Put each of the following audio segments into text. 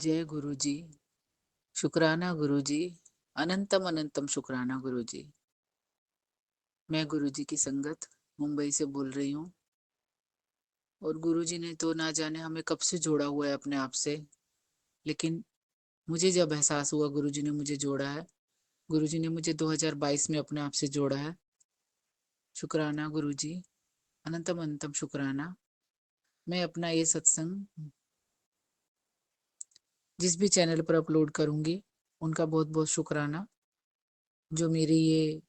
जय गुरु जी। शुक्राना गुरु जी। अनंतम अनंतम शुक्राना गुरु जी। मैं गुरु जी की संगत मुंबई से बोल रही हूँ। और गुरु जी ने तो ना जाने हमें कब से जोड़ा हुआ है अपने आप से। लेकिन मुझे जब एहसास हुआ गुरु जी ने मुझे जोड़ा है। गुरु जी ने मुझे 2022 में अपने आप से जोड़ा है। शुक्राना गुरु जी। अनंतम अनंतम शुक्राना। मैं अपना ये सत्संग जिस भी चैनल पर अपलोड करूंगी उनका बहुत बहुत शुक्राना, जो मेरी ये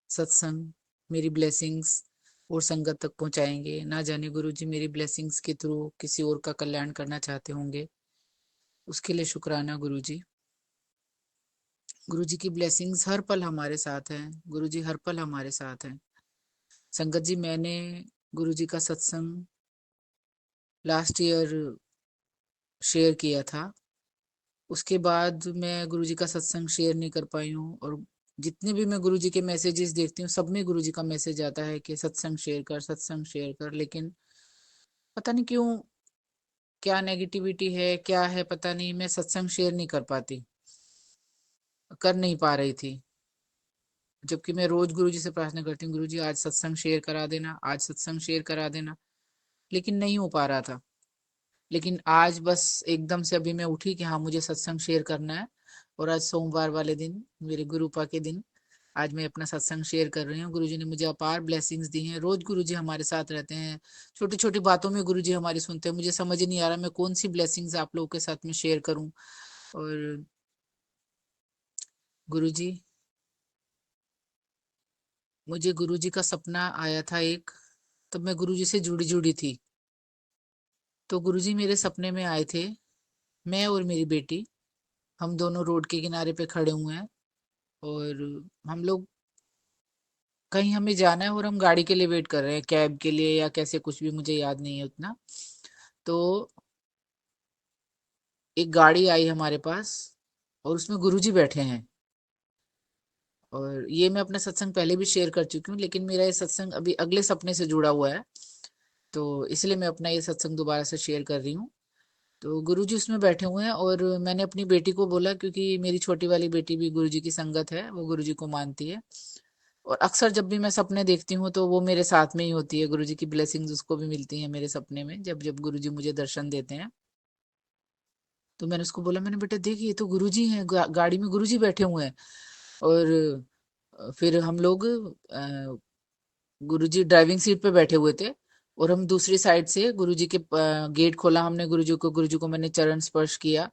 सत्संग, मेरी ब्लेसिंग्स और संगत तक पहुंचाएंगे। ना जाने गुरु जी मेरी ब्लेसिंग्स के थ्रू किसी और का कल्याण करना चाहते होंगे, उसके लिए शुक्राना गुरु जी। गुरु जी की ब्लेसिंग्स हर पल हमारे साथ हैं। गुरु जी हर पल हमारे साथ हैं। संगत जी, मैंने गुरु जी का सत्संग लास्ट ईयर शेयर किया था। उसके बाद मैं गुरु जी का सत्संग शेयर नहीं कर पाई हूँ। और जितने भी मैं गुरु जी के मैसेजेस देखती हूँ सब में गुरु जी का मैसेज आता है कि सत्संग शेयर कर, सत्संग शेयर कर। लेकिन पता नहीं क्यों, क्या नेगेटिविटी है, क्या है पता नहीं, मैं सत्संग शेयर नहीं कर पाती, कर नहीं पा रही थी। जबकि मैं रोज गुरु जी से प्रार्थना करती हूँ, गुरु जी आज सत्संग शेयर करा देना, आज सत्संग शेयर करा देना। लेकिन नहीं हो पा रहा था। लेकिन आज बस एकदम से अभी मैं उठी कि हाँ मुझे सत्संग शेयर करना है। और आज सोमवार वाले दिन, मेरे गुरुपा के दिन, आज मैं अपना सत्संग शेयर कर रही हूँ। गुरु जी ने मुझे अपार ब्लेसिंग्स दी हैं। रोज गुरु जी हमारे साथ रहते हैं। छोटी छोटी बातों में गुरु जी हमारी सुनते हैं। मुझे समझ ही नहीं आ रहा मैं कौन सी ब्लेसिंग्स आप लोगों के साथ में शेयर करूं। और गुरु जी, मुझे गुरु जी का सपना आया था एक, तब मैं गुरु जी से जुड़ी जुड़ी थी। तो गुरु जी मेरे सपने में आए थे, मैं और मेरी बेटी, हम दोनों रोड के किनारे पे खड़े हुए हैं। और हम लोग कहीं, हमें जाना है और हम गाड़ी के लिए वेट कर रहे हैं, कैब के लिए या कैसे, कुछ भी मुझे याद नहीं है उतना। तो एक गाड़ी आई हमारे पास और उसमें गुरुजी बैठे हैं। और ये मैं अपना सत्संग पहले भी शेयर कर चुकी हूँ, लेकिन मेरा ये सत्संग अभी अगले सपने से जुड़ा हुआ है। तो इसलिए मैं अपना ये सत्संग दोबारा से शेयर कर रही हूँ। तो गुरुजी उसमें बैठे हुए हैं और मैंने अपनी बेटी को बोला, क्योंकि मेरी छोटी वाली बेटी भी गुरुजी की संगत है, वो गुरुजी को मानती है। और अक्सर जब भी मैं सपने देखती हूँ तो वो मेरे साथ में ही होती है। गुरुजी की ब्लेसिंग्स उसको भी मिलती हैं मेरे सपने में, जब जब गुरुजी मुझे दर्शन देते हैं। तो मैंने उसको बोला, मैंने बेटा देख ये तो गुरुजी हैं, गाड़ी में गुरुजी बैठे हुए हैं। और फिर हम लोग, गुरुजी ड्राइविंग सीट पे बैठे हुए थे और हम दूसरी साइड से गुरुजी के गेट खोला हमने, गुरुजी को मैंने चरण स्पर्श किया।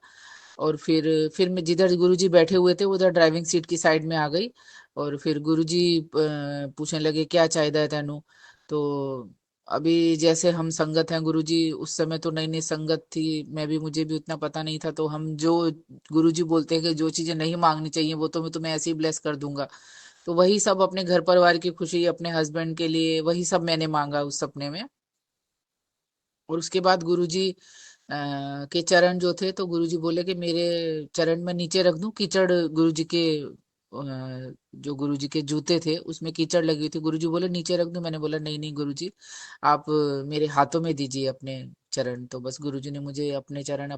और फिर मैं जिधर गुरुजी बैठे हुए थे उधर ड्राइविंग सीट की साइड में आ गई। और फिर गुरुजी पूछने लगे क्या चाहिए तेनू। तो अभी जैसे हम संगत हैं गुरुजी, उस समय तो नई नई संगत थी, मैं भी, मुझे भी उतना पता नहीं था। तो हम जो गुरुजी बोलते हैं कि जो चीजें नहीं मांगनी चाहिए वो तो मैं तुम्हें ऐसे ही ब्लेस कर दूंगा। तो वही सब, अपने घर परिवार की खुशी, अपने हस्बैंड के लिए, वही सब मैंने मांगा उस सपने में। और उसके बाद गुरुजी के चरण जो थे, तो गुरुजी बोले कि मेरे चरण में नीचे रख दूं कीचड़। गुरुजी के जो गुरुजी के जूते थे उसमें कीचड़ लगी थी। गुरुजी बोले नीचे रख दूं। मैंने बोला नहीं नहीं गुरुजी, आप मेरे हाथों में दीजिए अपने चरण। तो बस गुरुजी ने मुझे अपने चरण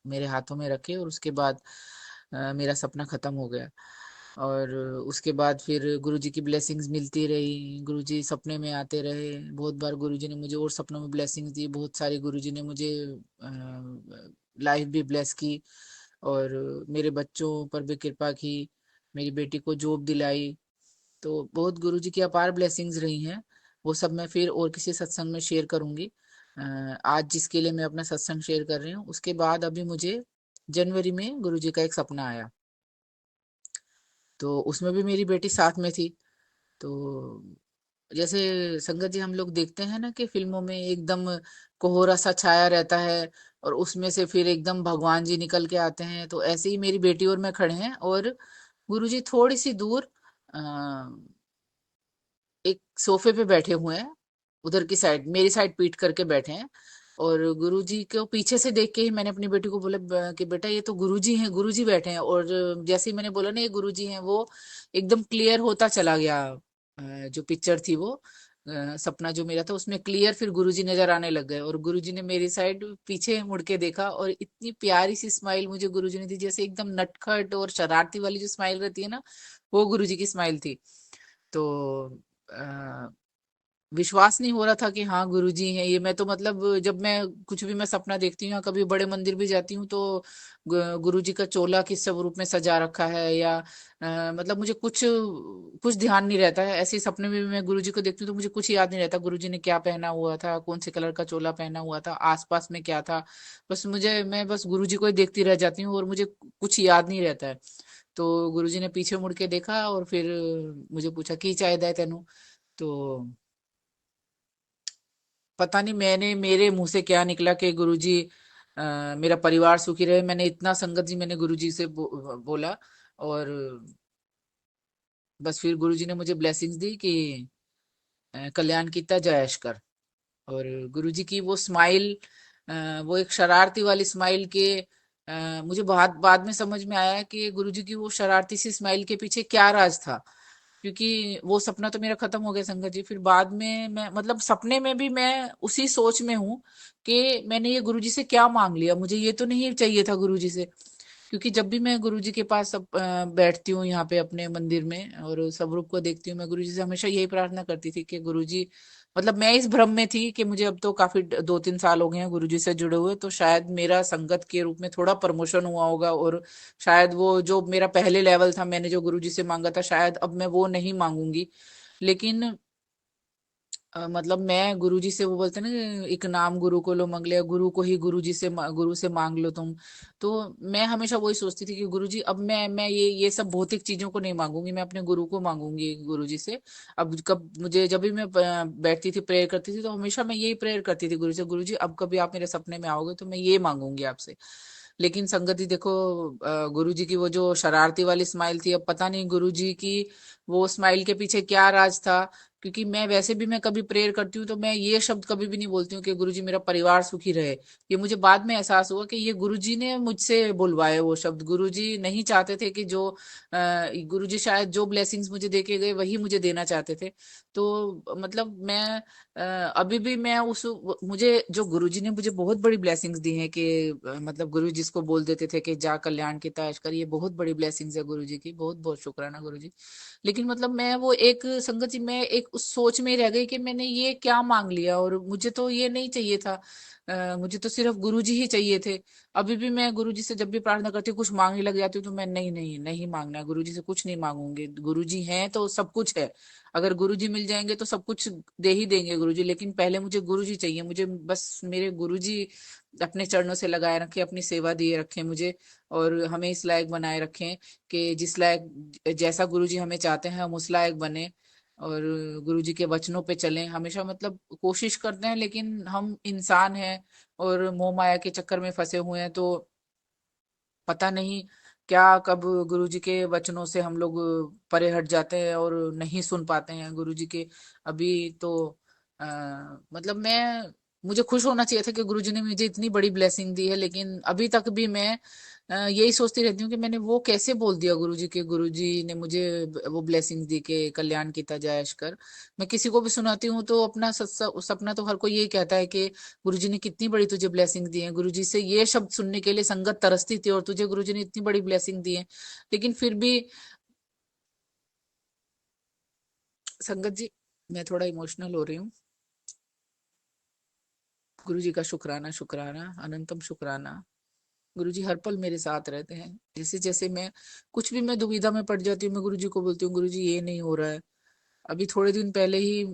मेरे हाथों में रखे और उसके बाद मेरा सपना खत्म हो गया। और उसके बाद फिर गुरुजी की ब्लेसिंग्स मिलती रही। गुरुजी सपने में आते रहे बहुत बार। गुरुजी ने मुझे और सपनों में ब्लेसिंग्स दी बहुत सारी। गुरुजी ने मुझे लाइफ भी ब्लेस की और मेरे बच्चों पर भी कृपा की, मेरी बेटी को जॉब दिलाई। तो बहुत गुरुजी की अपार ब्लेसिंग्स रही हैं। वो सब मैं फिर और किसी सत्संग में शेयर करूंगी। आज जिसके लिए मैं अपना सत्संग शेयर कर रही हूँ, उसके बाद अभी मुझे जनवरी में गुरुजी का एक सपना आया। तो उसमें भी मेरी बेटी साथ में थी। तो जैसे संगत जी, हम लोग देखते हैं ना कि फिल्मों में एकदम कोहरा सा छाया रहता है और उसमें से फिर एकदम भगवान जी निकल के आते हैं। तो ऐसे ही मेरी बेटी और मैं खड़े हैं और गुरुजी थोड़ी सी दूर अ, एक सोफे पे बैठे हुए हैं, उधर की साइड, मेरी साइड पीठ करके बैठे हैं। और गुरुजी को पीछे से देख के ही मैंने अपनी बेटी को बोला कि बेटा ये तो गुरुजी हैं, गुरुजी बैठे हैं। और जैसे ही मैंने बोला ना ये गुरुजी हैं, वो एकदम क्लियर होता चला गया। जो पिक्चर थी वो सपना जो मेरा था उसमें क्लियर फिर गुरुजी नजर आने लग गए, और गुरुजी ने मेरी साइड पीछे मुड़ के देखा, और इतनी प्यारी सी स्माइल मुझे गुरुजी ने दी, जैसे एकदम नटखट और शरारती वाली जो स्माइल रहती है ना, वो गुरुजी की स्माइल थी। तो विश्वास नहीं हो रहा था कि हाँ गुरुजी हैं ये। मैं तो मतलब जब मैं कुछ भी मैं सपना देखती हूँ या कभी बड़े मंदिर भी जाती हूँ, तो गुरुजी का चोला किस स्वरूप में सजा रखा है, या मतलब मुझे कुछ कुछ ध्यान नहीं रहता है। ऐसे ही सपने में भी मैं गुरुजी को देखती हूँ तो मुझे कुछ याद नहीं रहता गुरुजी ने क्या पहना हुआ था, कौन से कलर का चोला पहना हुआ था, आसपास में क्या था। बस मैं बस गुरुजी को ही देखती रह जाती हूँ और मुझे कुछ याद नहीं रहता है। तो गुरुजी ने पीछे मुड़ के देखा और फिर मुझे पूछा की चाय तेनू। तो पता नहीं मैंने मेरे मुंह से क्या निकला कि गुरुजी मेरा परिवार सुखी रहे। मैंने इतना संगत जी मैंने गुरुजी से बोला, और बस फिर गुरुजी ने मुझे ब्लेसिंग्स दी कि कल्याण कीता जयेश कर। और गुरुजी की वो स्माइल, वो एक शरारती वाली स्माइल के मुझे बहुत बाद में समझ में आया कि गुरुजी की वो शरारती सी स्माइल के पीछे क्या राज था। क्योंकि वो सपना तो मेरा खत्म हो गया संगत जी। फिर बाद में मैं मतलब सपने में भी मैं उसी सोच में हूँ कि मैंने ये गुरुजी से क्या मांग लिया, मुझे ये तो नहीं चाहिए था गुरुजी से। क्योंकि जब भी मैं गुरुजी के पास बैठती हूँ यहाँ पे अपने मंदिर में और स्वरूप को देखती हूँ, मैं गुरुजी से हमेशा यही प्रार्थना करती थी कि गुरुजी, मतलब मैं इस भ्रम में थी कि मुझे अब तो काफी 2-3 साल हो गए हैं गुरुजी से जुड़े हुए, तो शायद मेरा संगत के रूप में थोड़ा प्रमोशन हुआ होगा, और शायद वो जो मेरा पहले लेवल था मैंने जो गुरुजी से मांगा था शायद अब मैं वो नहीं मांगूंगी। लेकिन मतलब मैं गुरुजी से, वो बोलते हैं ना एक नाम गुरु को लो मंगले, गुरु को ही गुरु से मांग लो तुम। तो मैं हमेशा वही सोचती थी कि गुरुजी अब मैं ये सब भौतिक चीजों को नहीं मांगूंगी, मैं अपने गुरु को मांगूंगी गुरुजी से। अब कब मुझे जब भी मैं बैठती थी प्रेयर करती थी तो हमेशा मैं यही प्रेयर करती थी गुरु से, गुरुजी अब कभी आप मेरे सपने में आओगे तो मैं ये मांगूंगी आपसे। लेकिन संगति देखो, गुरुजी की वो जो शरारती वाली स्माइल थी, अब पता नहीं गुरुजी की वो स्माइल के पीछे क्या राज था। क्योंकि मैं वैसे भी मैं कभी प्रेयर करती हूँ तो मैं ये शब्द कभी भी नहीं बोलती हूँ कि गुरुजी मेरा परिवार सुखी रहे। ये मुझे बाद में एहसास हुआ कि ये गुरुजी ने मुझसे बुलवाए वो शब्द। गुरुजी नहीं चाहते थे कि जो गुरुजी शायद जो ब्लेसिंग्स मुझे दे के गए वही मुझे देना चाहते थे। तो मतलब मैं अभी भी मैं उस मुझे जो गुरुजी ने मुझे बहुत बड़ी ब्लेसिंग्स दी हैं कि मतलब गुरु जिसको बोल देते थे कि जा कल्याण की ताश कर, ये बहुत बड़ी ब्लेसिंग्स है गुरुजी की, बहुत बहुत शुक्राना गुरुजी। लेकिन मतलब मैं वो एक संगत जी मैं एक उस सोच में ही रह गई कि मैंने ये क्या मांग लिया, और मुझे तो ये नहीं चाहिए था। मुझे तो सिर्फ गुरुजी ही चाहिए थे। अभी भी मैं गुरुजी से जब भी प्रार्थना करती हूँ कुछ मांगने लग जाती हूँ तो मैं नहीं नहीं नहीं मांगना है, गुरुजी से कुछ नहीं मांगूंगी। गुरुजी हैं तो सब कुछ है, अगर गुरुजी मिल जाएंगे तो सब कुछ दे ही देंगे गुरुजी, लेकिन पहले मुझे गुरुजी चाहिए। मुझे बस मेरे गुरुजी अपने चरणों से लगाए रखे, अपनी सेवा दिए रखे मुझे, और हमें इस लायक बनाए रखें कि जिस लायक जैसा गुरुजी हमें चाहते हैं हम उस लायक बने, और गुरुजी के वचनों पे चलें हमेशा। मतलब कोशिश करते हैं लेकिन हम इंसान हैं और मोह माया के चक्कर में फंसे हुए हैं, तो पता नहीं क्या कब गुरुजी के वचनों से हम लोग परे हट जाते हैं और नहीं सुन पाते हैं गुरुजी के। अभी तो आ, मतलब मैं मुझे खुश होना चाहिए था कि गुरुजी ने मुझे इतनी बड़ी ब्लेसिंग दी है, लेकिन अभी तक भी मैं यही सोचती रहती हूँ कि मैंने वो कैसे बोल दिया गुरुजी के, गुरुजी ने मुझे वो ब्लेसिंग दी कि कल्याण किया जाए कर। मैं किसी को भी सुनाती हूँ तो अपना सपना तो हर कोई यही कहता है कि गुरुजी ने कितनी बड़ी तुझे ब्लेसिंग दी है, गुरुजी से ये शब्द सुनने के लिए संगत तरसती थी और तुझे गुरुजी ने इतनी बड़ी ब्लेसिंग दी है। लेकिन फिर भी संगत जी मैं थोड़ा इमोशनल हो रही हूँ। गुरुजी का शुक्राना शुक्राना अनंतम शुक्राना। गुरुजी हर पल मेरे साथ रहते हैं। जैसे जैसे मैं कुछ भी मैं दुविधा में पड़ जाती हूँ मैं गुरुजी को बोलती हूँ गुरुजी ये नहीं हो रहा है। अभी थोड़े दिन पहले ही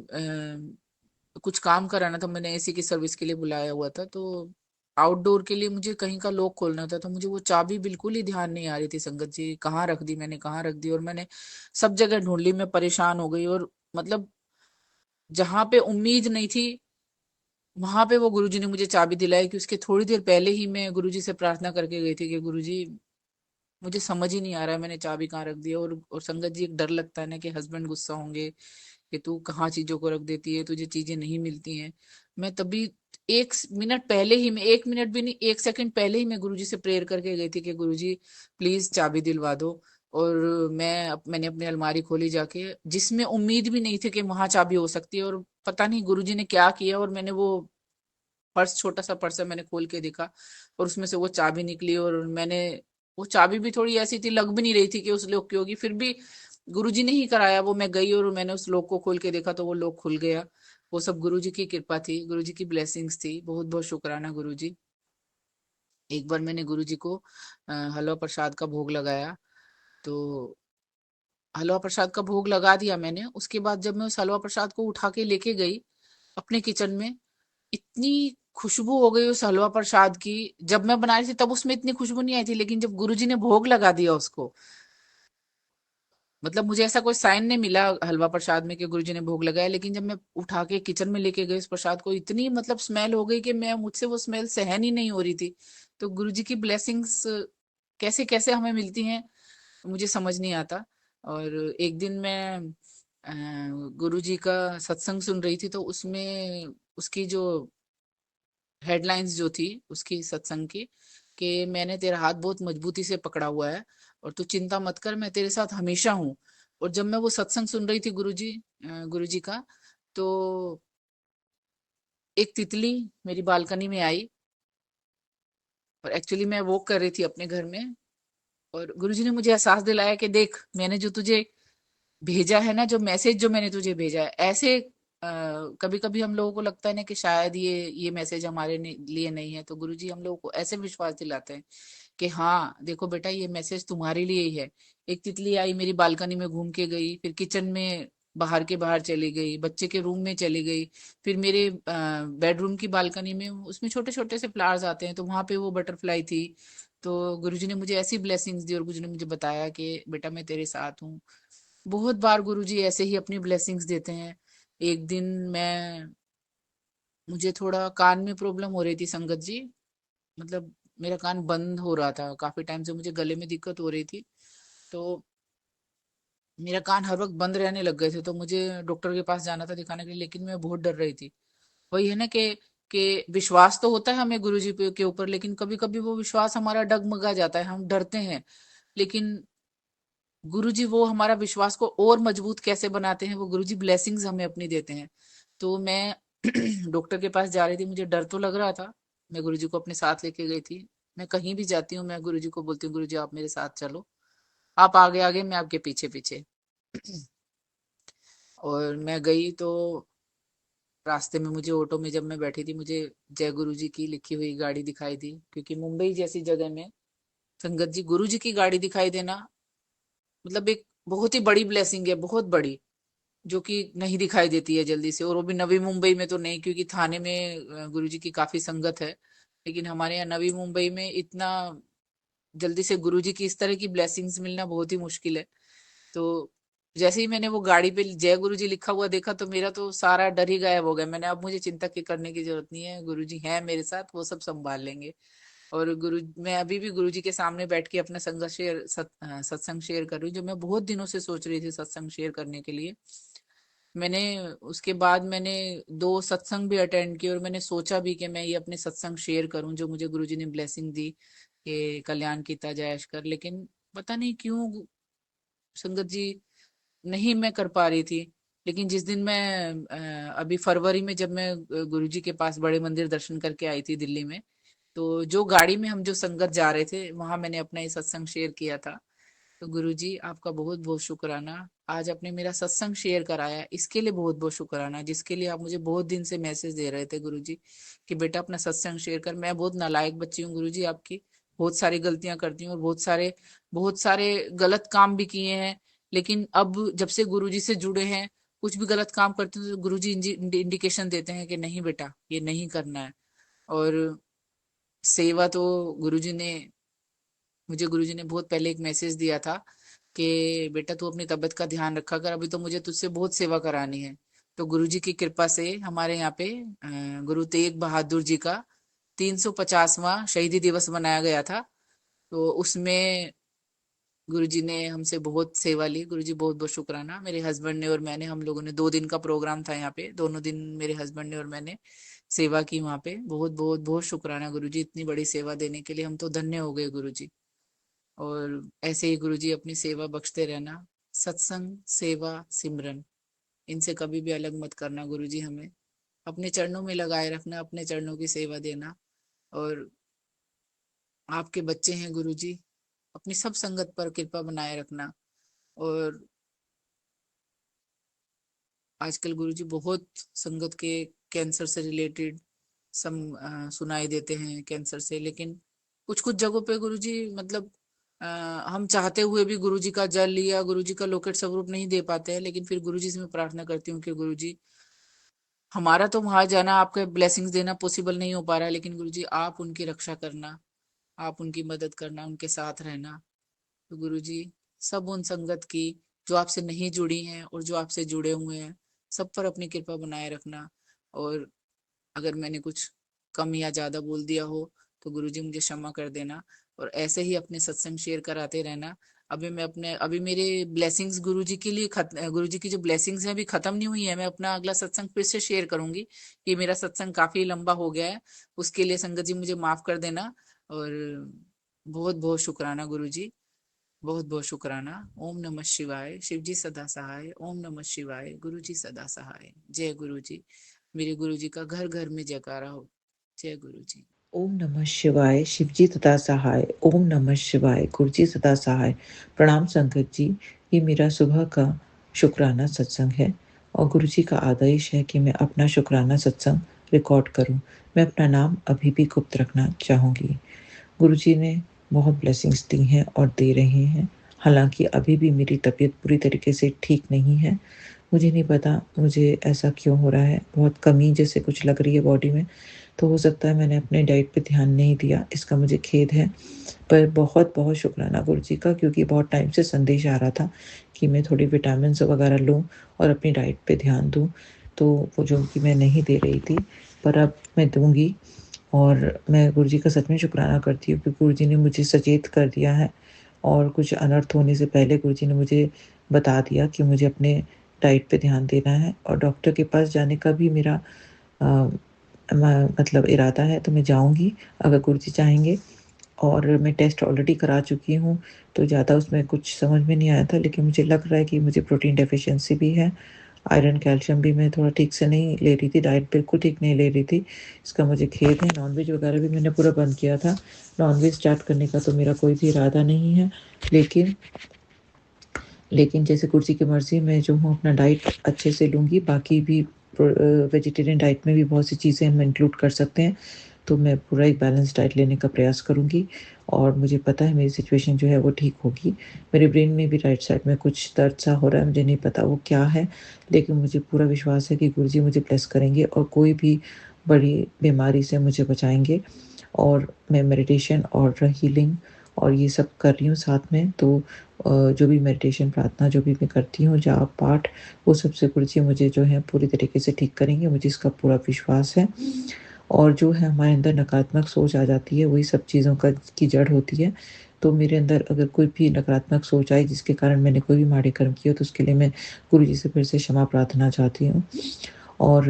कुछ काम कराना था, मैंने एसी की सर्विस के लिए बुलाया हुआ था, तो आउटडोर के लिए मुझे कहीं का लॉक खोलना था, तो मुझे वो चाबी बिल्कुल ही ध्यान नहीं आ रही थी संगत जी, कहाँ रख दी मैंने, कहाँ रख दी, और मैंने सब जगह ढूंढ ली। मैं परेशान हो गई, और मतलब जहां पे उम्मीद नहीं थी वहां पे वो गुरुजी ने मुझे चाबी दिलाई कि उसके थोड़ी देर पहले ही मैं गुरुजी से प्रार्थना करके गई थी कि गुरुजी मुझे समझ ही नहीं आ रहा है मैंने चाबी कहाँ रख दी है। और संगत जी एक डर लगता है ना कि हस्बैंड गुस्सा होंगे कि तू कहाँ चीजों को रख देती है, तुझे चीजें नहीं मिलती हैं। मैं तभी 1 मिनट पहले ही, मैं 1 मिनट भी नहीं 1 सेकंड पहले ही मैं गुरुजी से प्रेयर करके गई थी कि गुरुजी प्लीज चाबी दिलवा दो। और मैंने अपनी अलमारी खोली जाके, जिसमें उम्मीद भी नहीं थी कि वहां चाबी हो सकती है। और पता नहीं गुरुजी ने क्या किया, और मैंने वो पर्स, छोटा सा पर्स है, मैंने खोल के देखा और उसमें से वो चाबी निकली। और मैंने, वो चाबी भी थोड़ी ऐसी थी, लग भी नहीं रही थी कि उस लॉक की होगी, फिर भी गुरुजी ने ही कराया वो। मैं गई और मैंने उस लॉक को खोल के देखा तो वो लॉक खुल गया। वो सब गुरुजी की कृपा थी, गुरुजी की ब्लेसिंग्स थी। बहुत बहुत शुक्राना गुरुजी। एक बार मैंने गुरुजी को हलवा प्रसाद का भोग लगाया, तो हलवा प्रसाद का भोग लगा दिया मैंने। उसके बाद जब मैं उस हलवा प्रसाद को उठा के लेके गई अपने किचन में, इतनी खुशबू हो गई उस हलवा प्रसाद की। जब मैं बना रही थी तब उसमें इतनी खुशबू नहीं आई थी, लेकिन जब गुरुजी ने भोग लगा दिया उसको, मतलब मुझे ऐसा कोई साइन नहीं मिला हलवा प्रसाद में कि गुरुजी ने भोग लगाया, लेकिन जब मैं उठा के किचन में लेके गई उस प्रसाद को, इतनी मतलब स्मेल हो गई कि मैं, मुझसे वो स्मेल सहन ही नहीं हो रही थी। तो गुरुजी की ब्लेसिंग्स कैसे कैसे हमें मिलती हैं, मुझे समझ नहीं आता। और एक दिन मैं गुरुजी का सत्संग सुन रही थी, तो उसमें उसकी जो हेडलाइंस जो थी उसकी सत्संग की, कि मैंने तेरा हाथ बहुत मजबूती से पकड़ा हुआ है और तू चिंता मत कर, मैं तेरे साथ हमेशा हूँ। और जब मैं वो सत्संग सुन रही थी गुरुजी का, तो एक तितली मेरी बालकनी में आई। और एक्चुअली मैं वॉक कर रही थी अपने घर में, और गुरुजी ने मुझे एहसास दिलाया कि देख, मैंने जो तुझे भेजा है ना, जो मैसेज जो मैंने तुझे भेजा है, ऐसे कभी कभी हम लोगों को लगता है ना कि शायद ये मैसेज हमारे लिए नहीं है, तो गुरुजी हम लोगों को ऐसे विश्वास दिलाते हैं कि हाँ देखो बेटा, ये मैसेज तुम्हारे लिए ही है। एक तितली आई मेरी बालकनी में, घूम के गई, फिर किचन में बाहर के बाहर चली गई, बच्चे के रूम में चली गई, फिर मेरे बेडरूम की बालकनी में, उसमें छोटे छोटे से फ्लावर्स आते हैं, तो वहां पे वो बटरफ्लाई थी। तो गुरुजी ने मुझे ऐसी ब्लेसिंग्स दी और गुरुजी ने मुझे बताया कि बेटा मैं तेरे साथ हूँ। बहुत बार गुरुजी ऐसे ही अपनी ब्लेसिंग्स देते हैं। एक दिन मैं, मुझे थोड़ा कान में प्रॉब्लम हो रही थी संगत जी, मतलब मेरा कान बंद हो रहा था काफी टाइम से, मुझे गले में दिक्कत हो रही थी। तो मेरा कान हर वक्त बंद रहने लग गए थे, तो मुझे डॉक्टर के पास जाना था दिखाने के लिए, लेकिन मैं बहुत डर रही थी। वही है ना कि विश्वास तो होता है हमें गुरुजी के ऊपर, लेकिन कभी कभी वो विश्वास हमारा डगमगा जाता है, हम डरते हैं। लेकिन गुरुजी वो हमारा विश्वास को और मजबूत कैसे बनाते हैं, वो गुरुजी ब्लेसिंग्स हमें अपनी देते हैं। तो मैं डॉक्टर के पास जा रही थी, मुझे डर तो लग रहा था, मैं गुरुजी को अपने साथ लेके गई थी। मैं कहीं भी जाती हूँ मैं गुरुजी को बोलती हूँ, गुरुजी आप मेरे साथ चलो, आप आगे आगे मैं आपके पीछे पीछे। और मैं गई तो रास्ते में मुझे ऑटो में जब मैं बैठी थी, मुझे जय गुरु जी की लिखी हुई गाड़ी दिखाई दी, क्योंकि मुंबई जैसी जगह में संगत जी गुरु जी की गाड़ी दिखाई देना मतलब एक बहुत ही बड़ी ब्लेसिंग है, बहुत बड़ी, जो कि नहीं दिखाई देती है जल्दी से। और वो भी नवी मुंबई में तो नहीं, क्योंकि थाने में गुरु जी की काफी संगत है, लेकिन हमारे यहाँ नवी मुंबई में इतना जल्दी से गुरु जी की इस तरह की ब्लेसिंग्स मिलना बहुत ही मुश्किल है। तो जैसे ही मैंने वो गाड़ी पे जय गुरु जी लिखा हुआ देखा, तो मेरा तो सारा डर ही गायब हो गया। मैंने, अब मुझे चिंता की करने की जरूरत नहीं है, गुरु जी हैं मेरे साथ, वो सब संभाल लेंगे। और मैं अभी भी गुरु जी के सामने बैठ के अपना सत्संग शेयर कर रही हूँ, जो मैं बहुत दिनों से सोच रही थी सत्संग शेयर करने के लिए। मैंने उसके बाद मैंने 2 सत्संग भी अटेंड किए, और मैंने सोचा भी कि मैं ये अपने सत्संग शेयर करूं जो मुझे गुरुजी ने ब्लेसिंग दी कि कल्याण कीता जाए कर, लेकिन पता नहीं क्यों संगत जी नहीं मैं कर पा रही थी। लेकिन जिस दिन मैं अभी फरवरी में जब मैं गुरुजी के पास बड़े मंदिर दर्शन करके आई थी दिल्ली में, तो जो गाड़ी में हम जो संगत जा रहे थे वहां मैंने अपना ये सत्संग शेयर किया था। तो गुरुजी आपका बहुत बहुत शुक्राना, आज आपने मेरा सत्संग शेयर कराया, इसके लिए बहुत बहुत शुक्राना, जिसके लिए आप मुझे बहुत दिन से मैसेज दे रहे थे गुरुजी कि बेटा अपना सत्संग शेयर कर। मैं बहुत नालायक बच्ची हूँ गुरुजी आपकी, बहुत सारी गलतियां करती हूँ और बहुत सारे गलत काम भी किए हैं। लेकिन अब जब से गुरुजी से जुड़े हैं, कुछ भी गलत काम करते हैं तो गुरुजी इंडिकेशन देते हैं कि नहीं बेटा ये नहीं करना है। और सेवा तो गुरुजी ने, मुझे गुरुजी ने बहुत पहले एक मैसेज दिया था कि बेटा तू अपनी तबीयत का ध्यान रखा कर, अभी तो मुझे तुझसे बहुत सेवा करानी है। तो गुरुजी की कृपा से हमारे यहाँ पे गुरु तेग बहादुर जी का 350वां शहीदी दिवस मनाया गया था। तो उसमें गुरुजी ने हमसे बहुत सेवा ली, गुरुजी बहुत बहुत शुक्राना। मेरे हस्बैंड ने और मैंने, हम लोगों ने 2 दिन का प्रोग्राम था यहाँ पे, दोनों दिन मेरे हस्बैंड ने और मैंने सेवा की वहाँ पे। बहुत बहुत बहुत शुक्राना गुरुजी, इतनी बड़ी सेवा देने के लिए हम तो धन्य हो गए गुरुजी। और ऐसे ही गुरुजी अपनी सेवा बख्शते रहना। सत्संग, सेवा, सिमरन, इनसे कभी भी अलग मत करना गुरुजी। हमें अपने चरणों में लगाए रखना, अपने चरणों की सेवा देना। और आपके बच्चे हैं गुरुजी, अपनी सब संगत पर कृपा बनाए रखना। और आजकल गुरुजी बहुत संगत के कैंसर से रिलेटेड सुनाई देते हैं, कैंसर से। लेकिन कुछ कुछ जगहों पे गुरुजी मतलब अ, हम चाहते हुए भी गुरुजी का जल या गुरुजी का लोकेट स्वरूप नहीं दे पाते हैं। लेकिन फिर गुरुजी से मैं प्रार्थना करती हूँ कि गुरुजी, हमारा तो वहां जाना, आपके ब्लेसिंग्स देना पॉसिबल नहीं हो पा रहा है, लेकिन गुरुजी आप उनकी रक्षा करना, आप उनकी मदद करना, उनके साथ रहना। तो गुरुजी, सब उन संगत की जो आपसे नहीं जुड़ी हैं और जो आपसे जुड़े हुए हैं, सब पर अपनी कृपा बनाए रखना। और अगर मैंने कुछ कम या ज्यादा बोल दिया हो तो गुरुजी मुझे क्षमा कर देना। और ऐसे ही अपने सत्संग शेयर कराते रहना। अभी मेरे ब्लेसिंग्स गुरुजी के लिए गुरुजी की जो ब्लेसिंग्स हैं अभी खत्म नहीं हुई है। मैं अपना अगला सत्संग फिर से शेयर करूंगी। कि मेरा सत्संग काफी लंबा हो गया है, उसके लिए संगत जी मुझे माफ कर देना। और बहुत बहुत शुक्राना गुरुजी, बहुत बहुत शुक्राना। ओम नमः शिवाय। शिव जी सदा सहाय। ओम नमः शिवाय। गुरु जी सदा सहाय। जय गुरु जी। मेरे गुरु जी का घर घर में जयकारा हो। जय गुरु जी। ओम नमः शिवाय। शिवजी सदा सहाय। ओम नमः शिवाय। गुरुजी सदा सहाय। प्रणाम संगत जी, ये मेरा सुबह का शुक्राना सत्संग है और गुरुजी का आदेश है कि मैं अपना शुक्राना सत्संग रिकॉर्ड करूं। मैं अपना नाम अभी भी गुप्त रखना चाहूंगी। गुरुजी ने बहुत ब्लेसिंग्स दी हैं और दे रहे हैं। हालांकि अभी भी मेरी तबीयत पूरी तरीके से ठीक नहीं है। मुझे नहीं पता मुझे ऐसा क्यों हो रहा है, बहुत कमी जैसे कुछ लग रही है बॉडी में। तो हो सकता है मैंने अपने डाइट पे ध्यान नहीं दिया, इसका मुझे खेद है। पर बहुत बहुत शुक्राना गुरुजी का, क्योंकि बहुत टाइम से संदेश आ रहा था कि मैं थोड़ी विटामिन्स वगैरह लूँ और अपनी डाइट पे ध्यान दूँ। तो वो जो कि मैं नहीं दे रही थी, पर अब मैं दूँगी। और मैं गुरुजी का सच में शुक्राना करती हूँ कि गुरुजी ने मुझे सचेत कर दिया है और कुछ अनर्थ होने से पहले गुरुजी ने मुझे बता दिया कि मुझे अपने डाइट पे ध्यान देना है। और डॉक्टर के पास जाने का भी मेरा अ, मतलब इरादा है, तो मैं जाऊँगी अगर गुरुजी चाहेंगे। और मैं टेस्ट ऑलरेडी करा चुकी हूँ, तो ज़्यादा उसमें कुछ समझ में नहीं आया था, लेकिन मुझे लग रहा है कि मुझे प्रोटीन डेफिशिएंसी भी है। आयरन, कैल्शियम भी मैं थोड़ा ठीक से नहीं ले रही थी, डाइट बिल्कुल ठीक नहीं ले रही थी। इसका मुझे खेद है। नॉनवेज वगैरह भी मैंने पूरा बंद किया था। नॉनवेज स्टार्ट करने का तो मेरा कोई भी इरादा नहीं है। लेकिन लेकिन जैसे गुरुजी की मर्ज़ी, मैं जो हूँ अपना डाइट अच्छे से लूँगी। बाकी भी वेजिटेरियन डाइट में भी बहुत सी चीज़ें हम इंक्लूड कर सकते हैं। तो मैं पूरा एक बैलेंस डाइट लेने का प्रयास करूँगी और मुझे पता है मेरी सिचुएशन जो है वो ठीक होगी। मेरे ब्रेन में भी राइट साइड में कुछ दर्द सा हो रहा है, मुझे नहीं पता वो क्या है, लेकिन मुझे पूरा विश्वास है कि गुरुजी मुझे ब्लेस करेंगे और कोई भी बड़ी बीमारी से मुझे बचाएँगे। और मैं मेडिटेशन और हीलिंग और ये सब कर रही हूँ साथ में। तो जो भी मेडिटेशन, प्रार्थना जो भी मैं करती हूँ, जाप पाठ, वो सबसे गुरुजी मुझे जो है पूरी तरीके से ठीक करेंगे, मुझे इसका पूरा विश्वास है। और जो है हमारे अंदर नकारात्मक सोच आ जाती है, वही सब चीज़ों का की जड़ होती है। तो मेरे अंदर अगर कोई भी नकारात्मक सोच आई जिसके कारण मैंने कोई भी माड़े कर्म किए, तो उसके लिए मैं गुरुजी से फिर से क्षमा प्रार्थना चाहती हूँ। और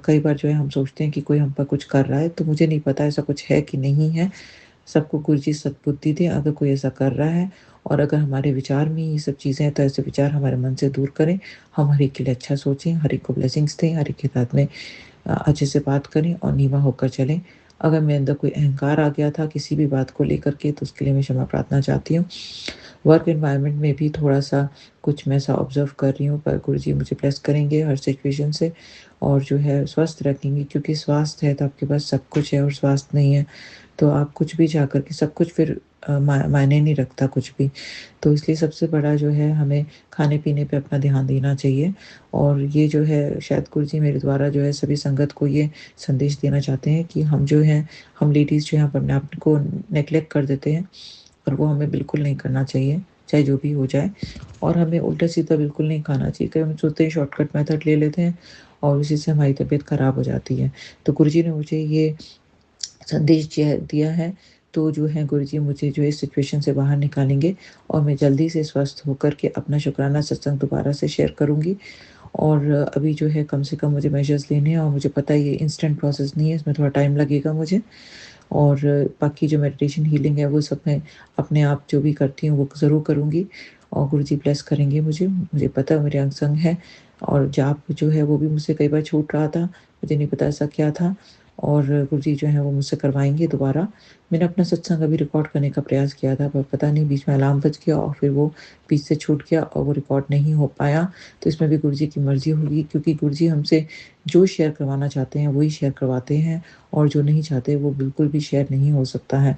कई बार जो है हम सोचते हैं कि कोई हम पर कुछ कर रहा है, तो मुझे नहीं पता ऐसा कुछ है कि नहीं है। सबको गुरुजी सद्बुद्धि दें अगर कोई ऐसा कर रहा है। और अगर हमारे विचार में ये सब चीज़ें हैं, तो ऐसे विचार हमारे मन से दूर करें। हम हर एक के लिए अच्छा सोचें, हर एक को ब्लेसिंग्स दें, हर एक के साथ में अच्छे से बात करें और नीवा होकर चलें। अगर मेरे अंदर कोई अहंकार आ गया था किसी भी बात को लेकर के, तो उसके लिए मैं क्षमा प्रार्थना चाहती हूँ। वर्क एनवायरनमेंट में भी थोड़ा-सा कुछ मैं ऐसा ऑब्ज़र्व कर रही हूँ, पर गुरुजी मुझे ब्लेस करेंगे हर सिचुएशन से और जो है स्वस्थ रखेंगे, क्योंकि स्वास्थ्य है तो आपके पास सब कुछ है और स्वास्थ्य नहीं है, तो आप कुछ भी चाह कर के सब कुछ फिर मायने नहीं रखता कुछ भी। तो इसलिए सबसे बड़ा जो है हमें खाने-पीने पे अपना ध्यान देना चाहिए। और ये जो है शायद गुरुजी मेरे द्वारा जो है सभी संगत को ये संदेश देना चाहते हैं कि हम जो हैं, हम लेडीज़ जो हैं अपने आप को नेग्लेक्ट कर देते हैं और वो हमें बिल्कुल नहीं करना चाहिए, चाहे जो भी हो जाए। और हमें उल्टा-सीधा बिल्कुल नहीं खाना चाहिए। कई हम सोचते हैं शॉर्टकट मेथड ले लेते हैं और उसी से हमारी तबीयत खराब हो जाती है। तो गुरुजी ने मुझे ये संदेश दिया है, तो जो है गुरुजी मुझे जो है इस सिचुएशन से बाहर निकालेंगे और मैं जल्दी से स्वस्थ होकर के अपना शुक्राना सत्संग दोबारा से शेयर करूँगी। और अभी जो है कम से कम मुझे मेजर्स लेने हैं और मुझे पता है ये इंस्टेंट प्रोसेस नहीं है, इसमें थोड़ा टाइम लगेगा मुझे। और बाकी जो मेडिटेशन हीलिंग है वो सब मैं अपने आप जो भी करती हूँ वो ज़रूर करूँगी, और गुरुजी ब्लेस करेंगे मुझे। मुझे पता है मेरे अंग संग है, और जाप जो है वो भी मुझसे कई बार छूट रहा था, मुझे नहीं पता ऐसा क्या था, और गुरुजी जो है वो मुझसे करवाएँगे दोबारा। मैंने अपना सत्संग अभी रिकॉर्ड करने का प्रयास किया था, पर पता नहीं बीच में अलार्म बज गया और फिर वो बीच से छूट गया और वो रिकॉर्ड नहीं हो पाया। तो इसमें भी गुरुजी की मर्ज़ी होगी, क्योंकि गुरुजी हमसे जो शेयर करवाना चाहते हैं वही शेयर करवाते हैं, और जो नहीं चाहते वो बिल्कुल भी शेयर नहीं हो सकता है।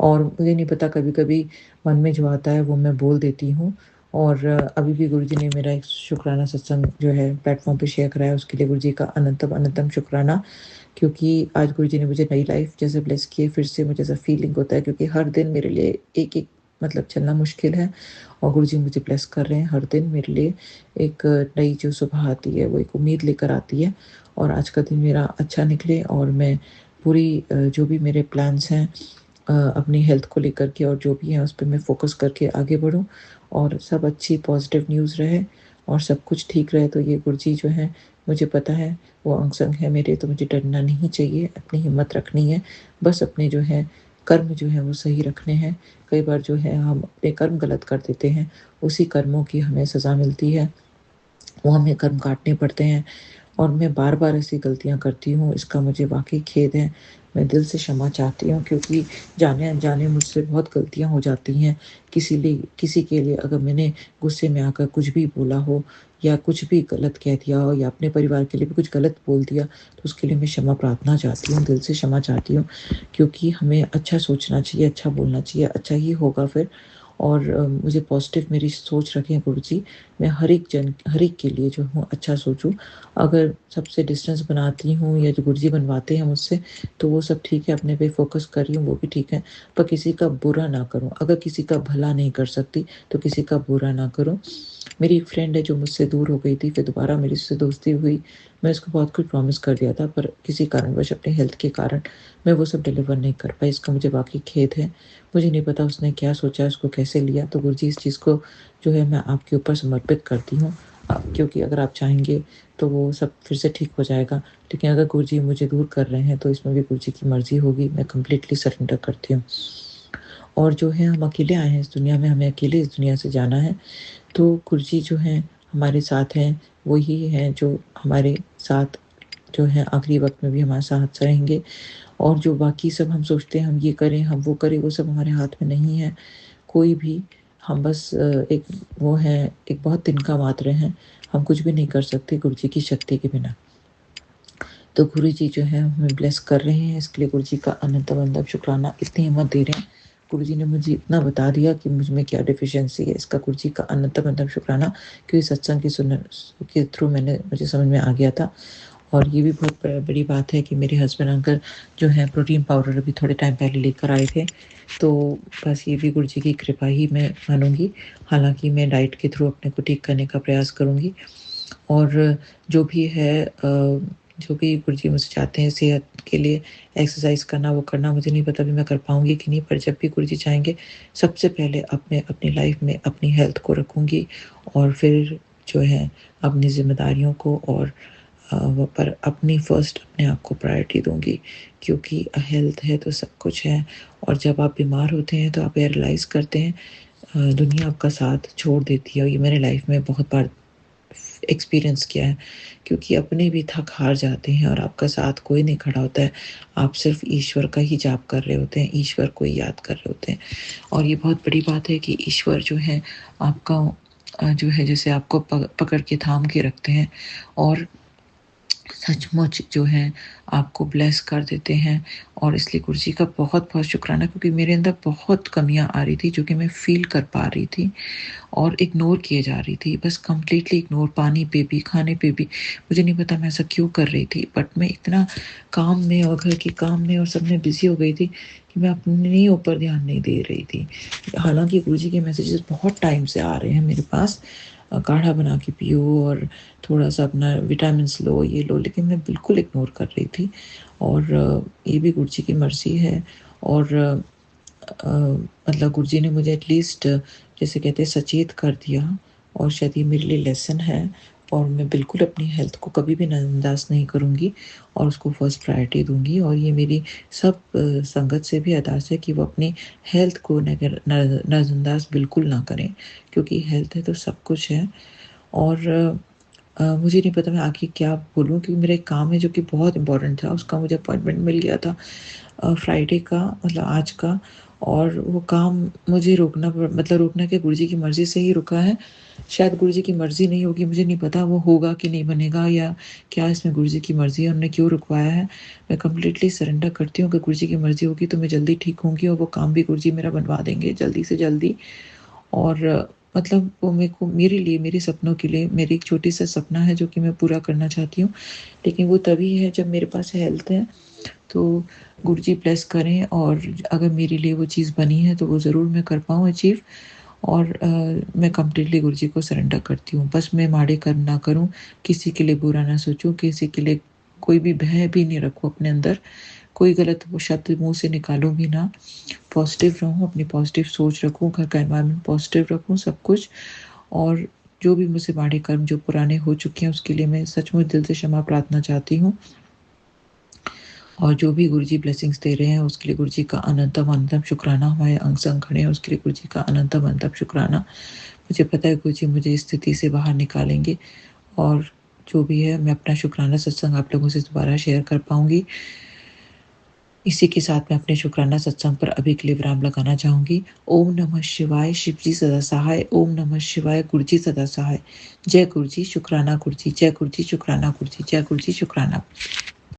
और मुझे नहीं पता, कभी-कभी मन में जो आता है वो मैं बोल देती हूँ, और अभी भी गुरुजी ने मेरा एक शुक्राना सत्संग जो है प्लेटफ़ॉर्म पे शेयर कराया, उसके लिए गुरुजी का अनंतम अनंतम शुक्राना। क्योंकि आज गुरुजी ने मुझे नई लाइफ़ जैसे ब्लेस की है, फिर से मुझे ऐसा फ़ीलिंग होता है, क्योंकि हर दिन मेरे लिए एक-एक मतलब चलना मुश्किल है, और गुरुजी मुझे ब्लेस कर रहे हैं। हर दिन मेरे लिए एक नई जो सुबह आती है वो एक उम्मीद लेकर आती है, और आज का दिन मेरा अच्छा निकले, और मैं पूरी जो भी मेरे प्लान्स हैं अपनी हेल्थ को लेकर के और जो भी है उस पे मैं फ़ोकस करके आगे बढ़ूँ, और सब अच्छी पॉज़िटिव न्यूज़ रहे और सब कुछ ठीक रहे। तो ये गुरुजी जो हैं, मुझे पता है वो अंग संग है मेरे, तो मुझे डरना नहीं चाहिए, अपनी हिम्मत रखनी है। बस अपने जो है कर्म जो है वो सही रखने हैं। कई बार जो है हम अपने कर्म गलत कर देते हैं, उसी कर्मों की हमें सज़ा मिलती है, वो हमें कर्म काटने पड़ते हैं, और मैं बार-बार ऐसी गलतियाँ करती हूँ, इसका मुझे वाक़ई खेद है। मैं दिल से क्षमा चाहती हूँ, क्योंकि जाने-अनजाने मुझसे बहुत गलतियाँ हो जाती हैं। किसी के लिए अगर मैंने गुस्से में आकर कुछ भी बोला हो, या कुछ भी गलत कह दिया हो, या अपने परिवार के लिए भी कुछ गलत बोल दिया, तो उसके लिए मैं क्षमा प्रार्थना चाहती हूँ, दिल से क्षमा चाहती हूँ। क्योंकि हमें अच्छा सोचना चाहिए, अच्छा बोलना चाहिए, अच्छा ही होगा फिर। और मुझे पॉज़िटिव मेरी सोच रखें गुरुजी। मैं हर एक के लिए जो हूँ अच्छा सोचूँ। अगर सबसे डिस्टेंस बनाती हूँ, या जो गुरुजी बनवाते हैं मुझसे, तो वो सब ठीक है, अपने पे फ़ोकस कर रही हूँ वो भी ठीक है, पर किसी का बुरा ना करूँ। अगर किसी का भला नहीं कर सकती, तो किसी का बुरा ना करूँ। मेरी एक फ्रेंड है जो मुझसे दूर हो गई थी, फिर दोबारा मेरी उससे दोस्ती हुई। मैं उसको बहुत कुछ प्रॉमिस कर दिया था, पर किसी कारणवश अपनी हेल्थ के कारण मैं वो सब डिलीवर नहीं कर पाई। इसका मुझे वाक़ई खेद है। मुझे नहीं पता उसने क्या सोचा, उसको कैसे लिया। तो गुरुजी इस चीज़ को जो है मैं आपके ऊपर समर्पित करती हूँ, क्योंकि अगर आप चाहेंगे तो वो सब फिर से ठीक हो जाएगा। लेकिन अगर गुरुजी मुझे दूर कर रहे हैं, तो इसमें भी गुरुजी की मर्ज़ी होगी। मैं कंप्लीटली सरेंडर करती हूँ। और जो है हम अकेले आए हैं इस दुनिया में, हमें अकेले इस दुनिया से जाना है। तो गुरुजी जो हैं हमारे साथ हैं, वही हैं जो हमारे साथ जो है आखिरी वक़्त में भी हमारे साथ रहेंगे। और जो बाकी सब हम सोचते हैं हम ये करें, हम वो करें, वो सब हमारे हाथ में नहीं है कोई भी। हम बस एक वो हैं, एक बहुत तिनका मात्र हैं। हम कुछ भी नहीं कर सकते गुरुजी की शक्ति के बिना। तो गुरुजी जो है हमें ब्लेस कर रहे हैं, इसके लिए गुरुजी का अनंत-अनंत शुक्राना। इतनी हिम्मत दे रहे हैं, गुरुजी ने मुझे इतना बता दिया कि मुझ में क्या डेफ़िशिएंसी है, इसका गुरुजी का अनंत-अनंत शुक्राना। क्योंकि सत्संग की सुनने के थ्रू मुझे समझ में आ गया था। और ये भी बहुत बड़ी बात है कि मेरे हस्बैंड अंकल जो हैं प्रोटीन पाउडर अभी थोड़े टाइम पहले लेकर आए थे। तो बस ये भी गुरुजी की कृपा ही मैं मानूँगी। हालाँकि मैं डाइट के थ्रू अपने को ठीक करने का प्रयास करूँगी, और जो भी है जो भी गुरुजी मुझसे चाहते हैं सेहत के लिए एक्सरसाइज करना, वो करना, मुझे नहीं पता अभी मैं कर पाऊँगी कि नहीं, पर जब भी गुरुजी चाहेंगे, सबसे पहले अपनी लाइफ में अपनी हेल्थ को रखूँगी, और फिर जो है अपनी ज़िम्मेदारियों को, और वो पर अपनी फर्स्ट अपने आप को प्रायोरिटी दूँगी, क्योंकि हेल्थ है तो सब कुछ है। और जब आप बीमार होते हैं तो आप ये रियलाइज़ करते हैं दुनिया आपका साथ छोड़ देती है, और ये मैंने लाइफ में बहुत बार एक्सपीरियंस किया है, क्योंकि अपने भी थक हार जाते हैं और आपका साथ कोई नहीं खड़ा होता है। आप सिर्फ ईश्वर का ही जाप कर रहे होते हैं, ईश्वर को ही याद कर रहे होते हैं। और ये बहुत बड़ी बात है कि ईश्वर जो है आपका जो है जैसे आपको पकड़ के थाम के रखते हैं, और सचमुच जो है आपको ब्लेस कर देते हैं। और इसलिए गुरुजी का बहुत-बहुत शुक्राना, क्योंकि मेरे अंदर बहुत कमियाँ आ रही थी जो कि मैं फ़ील कर पा रही थी, और इग्नोर किए जा रही थी, बस कंप्लीटली इग्नोर, पानी पे भी, खाने पे भी। मुझे नहीं पता मैं ऐसा क्यों कर रही थी, बट मैं इतना काम में और घर के काम में और सब में बिज़ी हो गई थी कि मैं अपने ऊपर ध्यान नहीं दे रही थी। हालाँकि गुरुजी के मैसेजेस बहुत टाइम से आ रहे हैं मेरे पास, काढ़ा बना के पियो और थोड़ा-सा अपना विटामिन्स लो, ये लो, लेकिन मैं बिल्कुल इग्नोर कर रही थी। और ये भी गुरुजी की मर्ज़ी है। और मतलब गुरुजी ने मुझे एटलीस्ट जैसे कहते हैं सचेत कर दिया, और शायद ये मेरे लिए लेसन है। और मैं बिल्कुल अपनी हेल्थ को कभी भी नज़रअंदाज नहीं करूँगी और उसको फर्स्ट प्रायोरिटी दूँगी। और ये मेरी सब संगत से भी अरदास है कि वो अपनी हेल्थ को नज़रअंदाज बिल्कुल ना करें, क्योंकि हेल्थ है तो सब कुछ है। और मुझे नहीं पता मैं आगे क्या बोलूँ, क्योंकि मेरा एक काम है जो कि बहुत इम्पोर्टेंट था, उसका मुझे अपॉइंटमेंट मिल गया था फ्राइडे का, मतलब आज का। और वो काम मुझे रोकना क्या, गुरुजी की मर्ज़ी से ही रुका है। शायद गुरुजी की मर्ज़ी नहीं होगी, मुझे नहीं पता वो होगा कि नहीं बनेगा, या क्या इसमें गुरुजी की मर्ज़ी है, उन्होंने क्यों रुकवाया है। मैं कंप्लीटली सरेंडर करती हूँ कि गुरुजी की मर्ज़ी होगी तो मैं जल्दी ठीक होंगी और वो काम भी गुरुजी मेरा बनवा देंगे जल्दी से जल्दी। और मतलब वो मेरे को, मेरे लिए, मेरे सपनों के लिए, मेरी एक छोटी सा सपना है जो कि मैं पूरा करना चाहती हूँ, लेकिन वो तभी है जब मेरे पास हेल्थ है। तो गुरुजी ब्लेस करें, और अगर मेरे लिए वो चीज़ बनी है तो वो ज़रूर मैं कर पाऊँ अचीव। और मैं कंप्लीटली गुरुजी को सरेंडर करती हूँ। बस मैं माड़े कर्म ना करूँ, किसी के लिए बुरा ना सोचूँ, किसी के लिए कोई भी भय भी नहीं रखूँ अपने अंदर, कोई गलत वो शब्द मुँह से निकालूँ भी ना। पॉजिटिव रहूँ, अपनी पॉजिटिव सोच रखूँ, घर का एनवायरनमेंट पॉजिटिव रखूँ, सब कुछ। और जो भी मुझसे माड़े कर्म जो पुराने हो चुके हैं उसके लिए मैं सचमुच दिल से क्षमा प्रार्थना चाहती हूँ। और जो भी गुरुजी ब्लेसिंग्स दे रहे हैं उसके लिए गुरुजी का अनंतम अनंतम शुक्राना। हमारे अंग संग खड़े हैं उसके लिए गुरुजी का अनंतम अनंतम शुक्राना। मुझे पता है गुरुजी मुझे इस स्थिति से बाहर निकालेंगे, और जो भी है मैं अपना शुक्राना सत्संग आप लोगों से दोबारा शेयर कर पाऊँगी। इसी के साथ मैं अपने शुक्राना सत्संग पर अभी के लिए विराम लगाना चाहूँगी। ओम नमः शिवाय, शिव जी सदा सहाय। ओम नमः शिवाय, गुरुजी सदा सहाय। जय गुरुजी, शुक्राना गुरुजी, जय गुरुजी, शुक्राना गुरुजी, जय गुरुजी, शुक्राना।